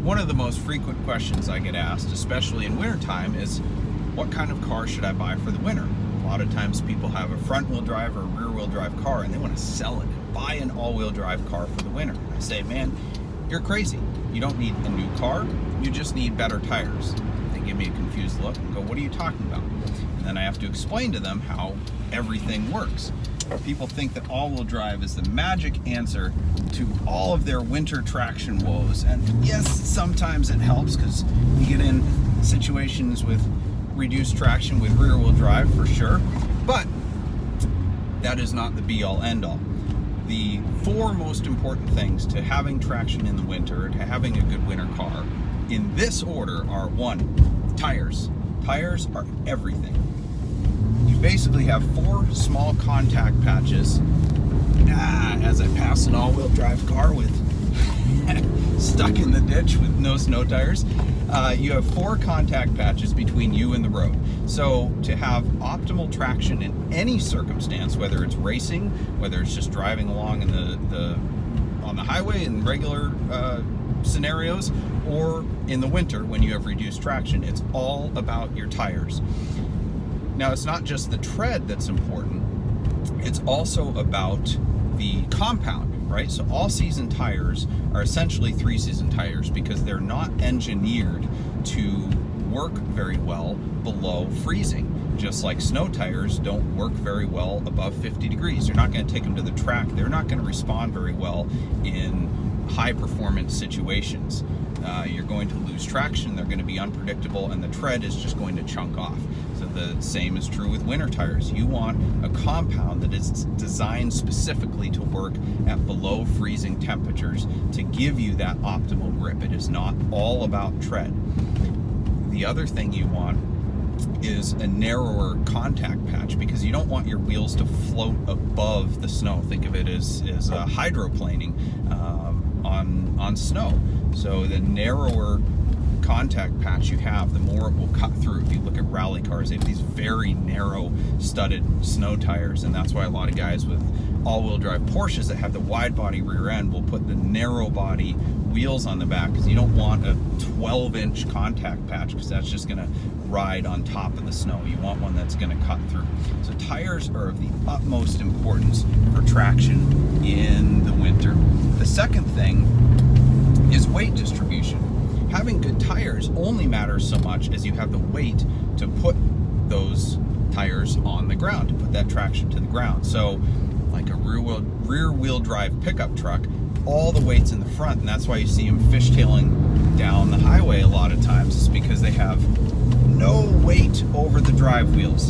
One of the most frequent questions I get asked, especially in wintertime, is what kind of car should I buy for the winter? A lot of times people have a front-wheel drive or a rear-wheel drive car and they want to sell it and buy an all-wheel drive car for the winter. I say, man, you're crazy. You don't need a new car, you just need better tires. They give me a confused look and go, what are you talking about? And then I have to explain to them how everything works. People think that all-wheel drive is the magic answer to all of their winter traction woes. And yes, sometimes it helps because you get in situations with reduced traction with rear-wheel drive for sure, but that is not the be-all, end-all. The four most important things to having traction in the winter, to having a good winter car, in this order are: one, tires. Tires are everything. You basically have four small contact patches. As I pass an all-wheel drive car with stuck in the ditch with no snow tires, you have four contact patches between you and the road. So to have optimal traction in any circumstance, whether it's racing, whether it's just driving along in on the highway in regular scenarios, or in the winter when you have reduced traction, it's all about your tires. Now, it's not just the tread that's important, it's also about the compound, right? So all-season tires are essentially three-season tires because they're not engineered to work very well below freezing. Just like snow tires don't work very well above 50 degrees. You're not going to take them to the track. They're not going to respond very well in high-performance situations. You're going to lose traction, they're going to be unpredictable, and the tread is just going to chunk off. So the same is true with winter tires. You want a compound that is designed specifically to work at below freezing temperatures to give you that optimal grip. It is not all about tread. The other thing you want is a narrower contact patch because you don't want your wheels to float above the snow. Think of it as hydroplaning on snow. So the narrower contact patch you have, the more it will cut through. If you look at rally cars, they have these very narrow studded snow tires, and that's why a lot of guys with all-wheel drive Porsches that have the wide body rear end will put the narrow body wheels on the back because you don't want a 12-inch contact patch because that's just going to ride on top of the snow. You want one that's going to cut through. So tires are of the utmost importance for traction in the winter. The second thing is weight distribution. Having good tires only matters so much as you have the weight to put those tires on the ground, to put that traction to the ground. So like a rear wheel drive pickup truck, all the weight's in the front, and that's why you see them fishtailing down the highway a lot of times. It's because they have no weight over the drive wheels.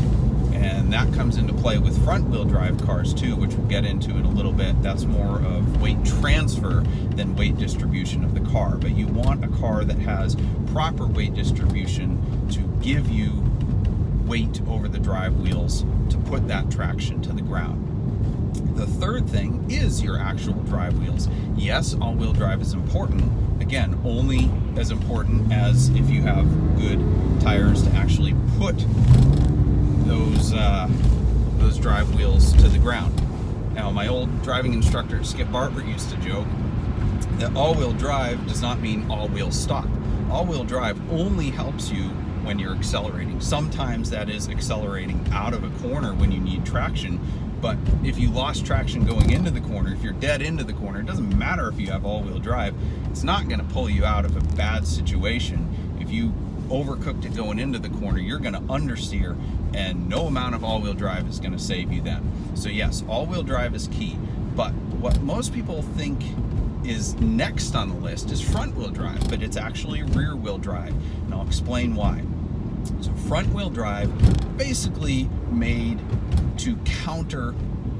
And that comes into play with front-wheel drive cars too, which we'll get into in a little bit. That's more of weight transfer than weight distribution of the car. But you want a car that has proper weight distribution to give you weight over the drive wheels to put that traction to the ground. The third thing is your actual drive wheels. Yes, all-wheel drive is important. Again, only as important as if you have good tires to actually put those drive wheels to the ground. Now, my old driving instructor, Skip Barber, used to joke that all-wheel drive does not mean all-wheel stop. All-wheel drive only helps you when you're accelerating. Sometimes that is accelerating out of a corner when you need traction, but if you lost traction going into the corner, if you're dead into the corner, it doesn't matter if you have all-wheel drive, it's not going to pull you out of a bad situation. If you overcooked it going into the corner, you're going to understeer, and no amount of all-wheel drive is going to save you then. So yes, all-wheel drive is key, but what most people think is next on the list is front-wheel drive, but it's actually rear-wheel drive, and I'll explain why. So front-wheel drive basically made to counter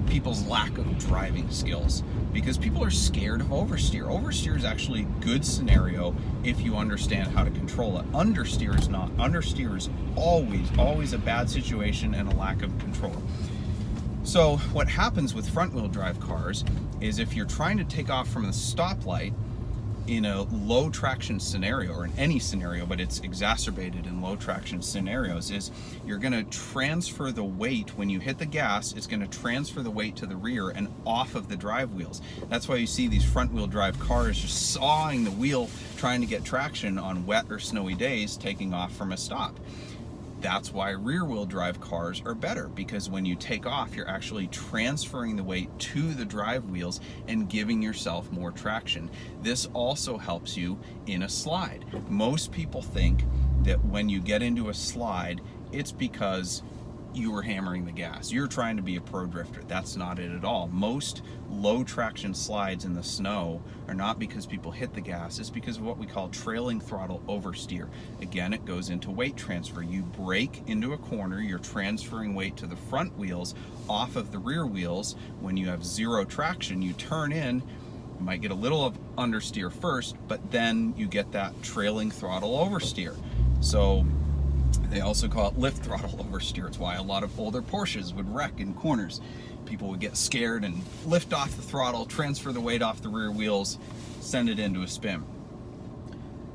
people's lack of driving skills because people are scared of oversteer. Oversteer is actually a good scenario if you understand how to control it. Understeer is not. Understeer is always a bad situation and a lack of control. So what happens with front-wheel drive cars is if you're trying to take off from a stoplight, in a low traction scenario, or in any scenario, but it's exacerbated in low traction scenarios, is you're going to transfer the weight. When you hit the gas, it's going to transfer the weight to the rear and off of the drive wheels. That's why you see these front wheel drive cars just sawing the wheel trying to get traction on wet or snowy days, taking off from a stop. That's why rear wheel drive cars are better, because when you take off, you're actually transferring the weight to the drive wheels and giving yourself more traction. This also helps you in a slide. Most people think that when you get into a slide, it's because you were hammering the gas. You're trying to be a pro drifter. That's not it at all. Most low traction slides in the snow are not because people hit the gas. It's because of what we call trailing throttle oversteer. Again, it goes into weight transfer. You brake into a corner, you're transferring weight to the front wheels off of the rear wheels. When you have zero traction, you turn in. You might get a little of understeer first, but then you get that trailing throttle oversteer. So they also call it lift throttle oversteer. It's why a lot of older Porsches would wreck in corners. People would get scared and lift off the throttle, transfer the weight off the rear wheels, send it into a spin.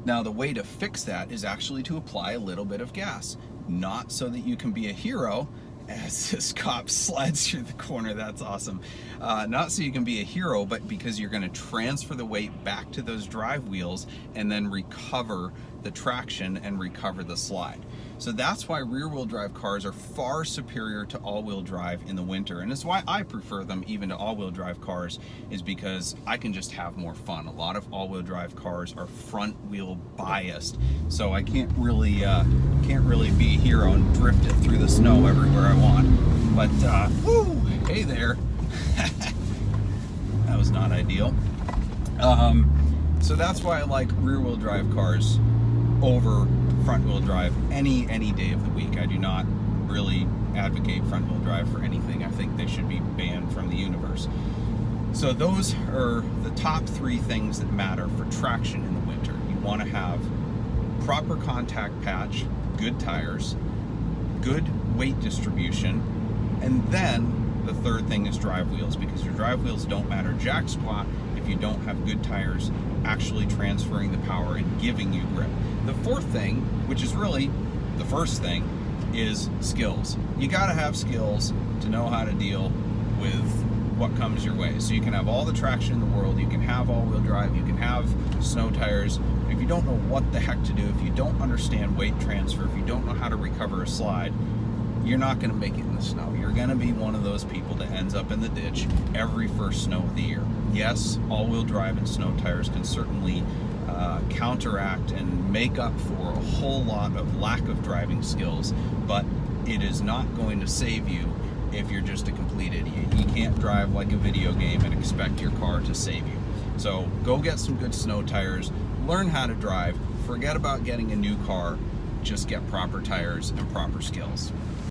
Now, the way to fix that is actually to apply a little bit of gas. Not so that you can be a hero, as this cop slides through the corner. That's awesome. Not so you can be a hero, but because you're going to transfer the weight back to those drive wheels and then recover the traction and recover the slide. So that's why rear wheel drive cars are far superior to all wheel drive in the winter. And it's why I prefer them even to all wheel drive cars, is because I can just have more fun. A lot of all wheel drive cars are front wheel biased. So I can't really be a hero and drift it through the snow everywhere I want. But woo, hey there. That was not ideal. So that's why I like rear wheel drive cars over front wheel drive any day of the week. I do not really advocate front wheel drive for anything. I think they should be banned from the universe. So those are the top three things that matter for traction in the winter. You want to have proper contact patch, good tires, good weight distribution, and then the third thing is drive wheels, because your drive wheels don't matter jack squat if you don't have good tires actually transferring the power and giving you grip. The fourth thing, which is really the first thing, is skills. You gotta have skills to know how to deal with what comes your way. So you can have all the traction in the world, you can have all-wheel drive, you can have snow tires. If you don't know what the heck to do, if you don't understand weight transfer, if you don't know how to recover a slide, you're not going to make it in the snow. You're going to be one of those people that ends up in the ditch every first snow of the year. Yes, all-wheel drive and snow tires can certainly counteract and make up for a whole lot of lack of driving skills, but it is not going to save you if you're just a complete idiot. You can't drive like a video game and expect your car to save you. So go get some good snow tires, learn how to drive, forget about getting a new car, just get proper tires and proper skills.